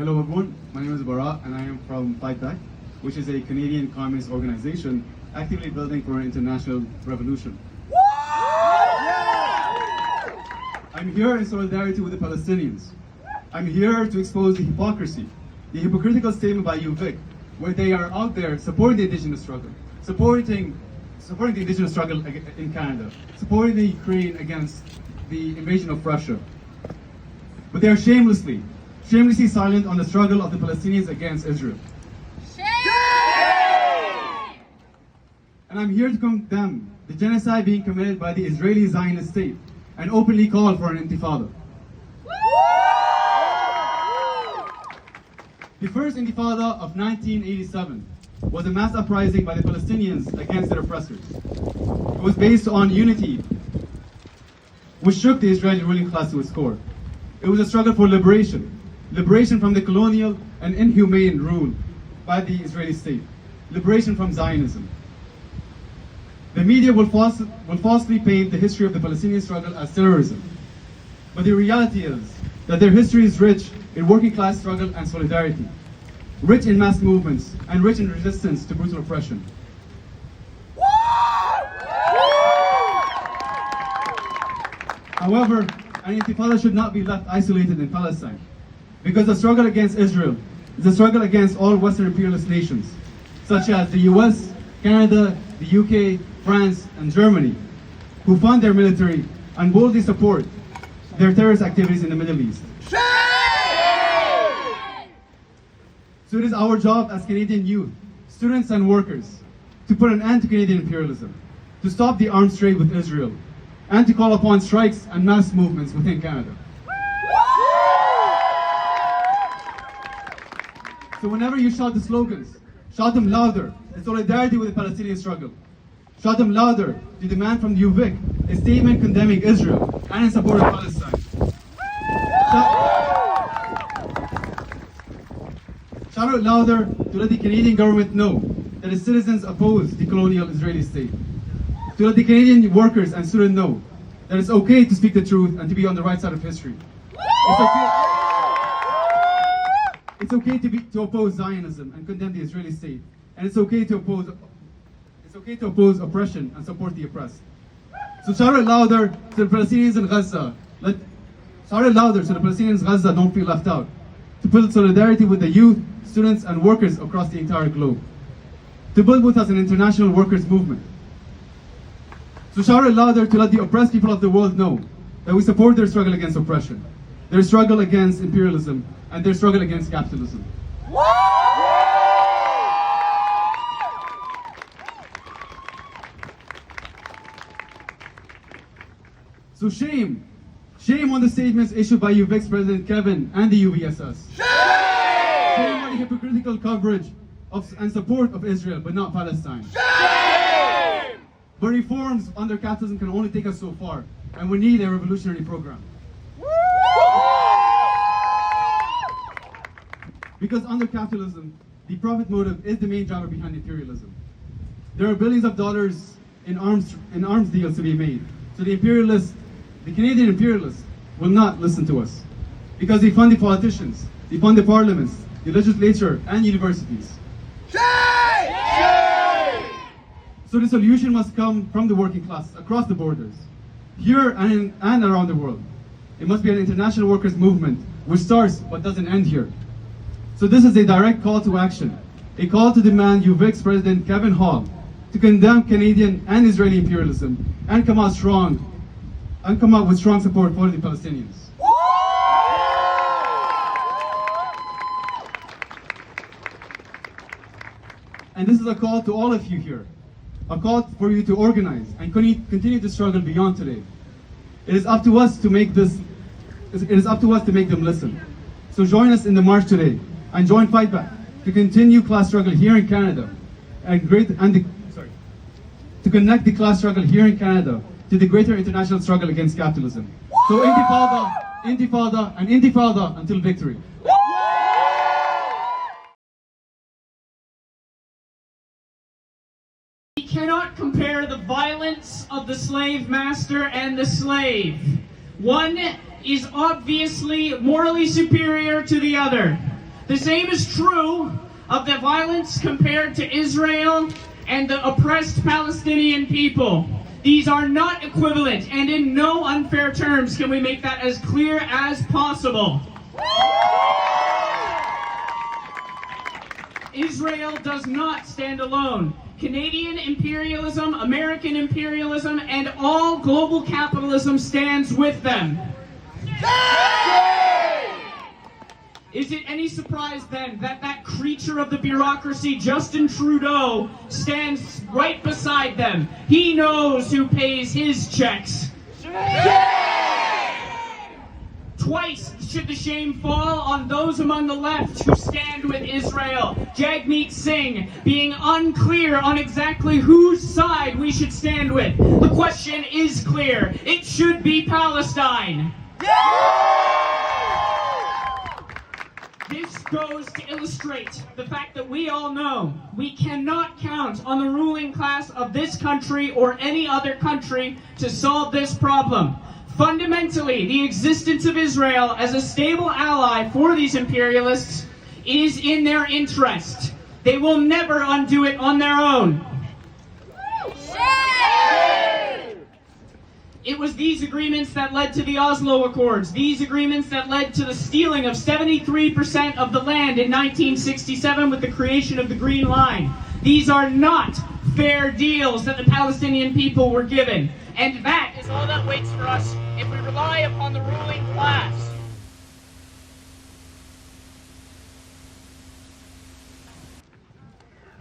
Hello everyone, my name is Baraa and I am from Fightback, which is a Canadian communist organization actively building for an international revolution. I'm here in solidarity with the Palestinians. I'm here to expose the hypocrisy, the hypocritical statement by UVic, where they are out there supporting the indigenous struggle, supporting the indigenous struggle in Canada, supporting the Ukraine against the invasion of Russia. But they are shamelessly silent on the struggle of the Palestinians against Israel. Shame! And I'm here to condemn the genocide being committed by the Israeli Zionist state and openly call for an Intifada. The first Intifada of 1987 was a mass uprising by the Palestinians against their oppressors. It was based on unity, which shook the Israeli ruling class to its core. It was a struggle for liberation from the colonial and inhumane rule by the Israeli state, liberation from Zionism. The media will falsely paint the history of the Palestinian struggle as terrorism. But the reality is that their history is rich in working class struggle and solidarity, rich in mass movements, and rich in resistance to brutal oppression. However, an Intifada should not be left isolated in Palestine, because the struggle against Israel is a struggle against all Western imperialist nations, such as the US, Canada, the UK, France, and Germany, who fund their military and boldly support their terrorist activities in the Middle East. So it is our job as Canadian youth, students and workers, to put an end to Canadian imperialism, to stop the arms trade with Israel, and to call upon strikes and mass movements within Canada. So whenever you shout the slogans, shout them louder in solidarity with the Palestinian struggle. Shout them louder to demand from the UVic a statement condemning Israel and in support of Palestine. Shout out louder to let the Canadian government know that its citizens oppose the colonial Israeli state. To let the Canadian workers and students know that it's okay to speak the truth and to be on the right side of history. It's okay to oppose Zionism and condemn the Israeli state, and it's okay to oppose oppression and support the oppressed. So shout it louder to the Palestinians in Gaza. Shout it louder so the Palestinians in Gaza don't feel left out. To build solidarity with the youth, students, and workers across the entire globe. To build with us an international workers' movement. So shout it louder to let the oppressed people of the world know that we support their struggle against oppression, their struggle against imperialism, and their struggle against capitalism. So shame on the statements issued by UVic's President Kevin and the UVSS. Shame on the hypocritical coverage and support of Israel, but not Palestine. Shame! But reforms under capitalism can only take us so far, and we need a revolutionary program. Because under capitalism, the profit motive is the main driver behind imperialism. There are billions of dollars in arms deals to be made. So the Canadian imperialists will not listen to us. Because they fund the politicians, they fund the parliaments, the legislature, and universities. So the solution must come from the working class across the borders, here and around the world. It must be an international workers' movement which starts but doesn't end here. So this is a direct call to action, a call to demand UVic's President Kevin Hall to condemn Canadian and Israeli imperialism and come out with strong support for the Palestinians. And this is a call to all of you here, a call for you to organize and continue to struggle beyond today. It is up to us to make them listen. So join us in the march today and join Fightback to continue class struggle here in Canada to connect the class struggle here in Canada to the greater international struggle against capitalism. So Intifada, Intifada, and Intifada until victory. We cannot compare the violence of the slave master and the slave. One is obviously morally superior to the other. The same is true of the violence compared to Israel and the oppressed Palestinian people. These are not equivalent, and in no unfair terms can we make that as clear as possible. Israel does not stand alone. Canadian imperialism, American imperialism, and all global capitalism stands with them. Is it any surprise then that that creature of the bureaucracy, Justin Trudeau, stands right beside them? He knows who pays his checks. Twice should the shame fall on those among the left who stand with Israel. Jagmeet Singh being unclear on exactly whose side we should stand with. The question is clear. It should be Palestine. This goes to illustrate the fact that we all know we cannot count on the ruling class of this country or any other country to solve this problem. Fundamentally, the existence of Israel as a stable ally for these imperialists is in their interest. They will never undo it on their own. It was these agreements that led to the Oslo Accords, these agreements that led to the stealing of 73% of the land in 1967 with the creation of the Green Line. These are not fair deals that the Palestinian people were given. And that is all that waits for us if we rely upon the ruling class.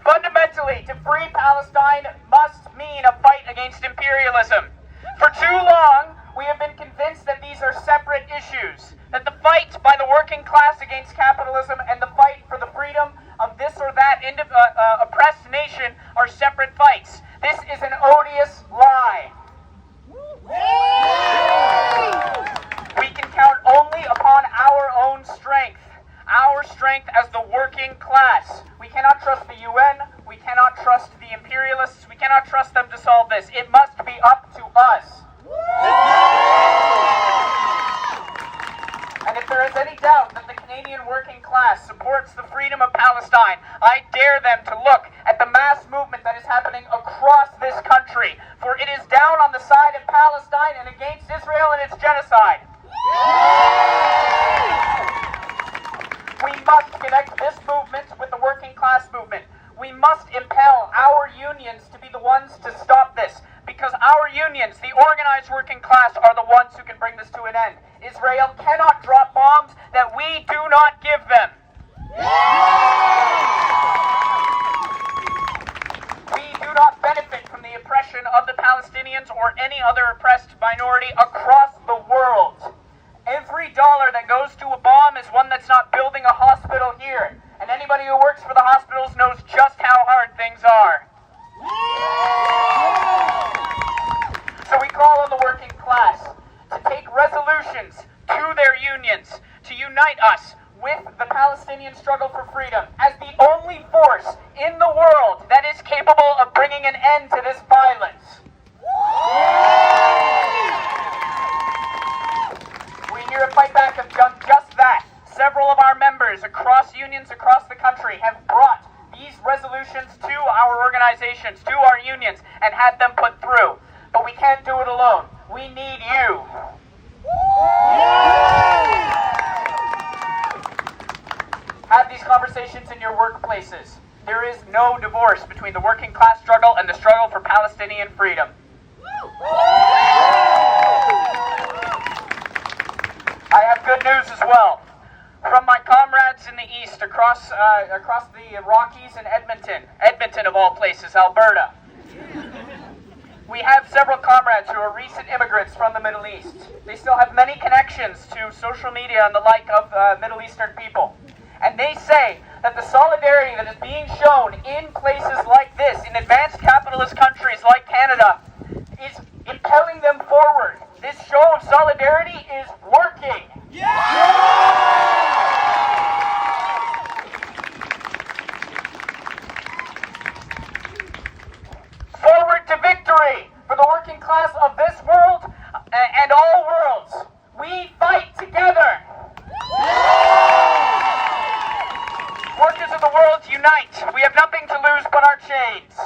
Fundamentally, to free Palestine must mean a fight against imperialism. For too long, we have been convinced that these are separate issues, that the fight by the working class against capitalism and the fight for the freedom of this or that oppressed nation are separate fights. This is an odious lie. We can count only upon our own strength as the working class. We cannot trust the UN, we cannot trust the imperialists, we cannot trust them to solve this. It must be up to us. And if there is any doubt that the Canadian working class supports the freedom of Palestine, I dare them to look at the mass movement that is happening across this country, for it is down on the side of Palestine and against Israel and its genocide. We must connect this movement with the working class movement. We must impel our unions to be the ones to stop this, because our unions, the organized working class, are the ones who can bring this to an end. Israel cannot drop bombs that we do not give them. We do not benefit from the oppression of the Palestinians or any other oppressed minority across the world. Every dollar that goes to a bomb is one that's not building a hospital here. And anybody who works for the hospitals knows just how hard things are. So we call on the working class to take resolutions to their unions, to unite us with the Palestinian struggle for freedom as the only force in the world that is capable of bringing an end to this violence. We here at Fightback have done just that. Several of our members across unions across the country have brought these resolutions to our organizations, to our unions, and had them put through. But we can't do it alone. We need you. Have these conversations in your workplaces. There is no divorce between the working class struggle and the struggle for Palestinian freedom. I have good news as well. From my comrades in the east, across the Rockies and Edmonton of all places, Alberta. We have several comrades who are recent immigrants from the Middle East. They still have many connections to social media and the like of Middle Eastern people. And they say that the solidarity that is being shown in places like this, in advanced capitalist countries like Canada, is impelling them forward. This show of solidarity is working. Forward to victory for the working class of this world and all worlds. We fight together. world, unite! We have nothing to lose but our chains!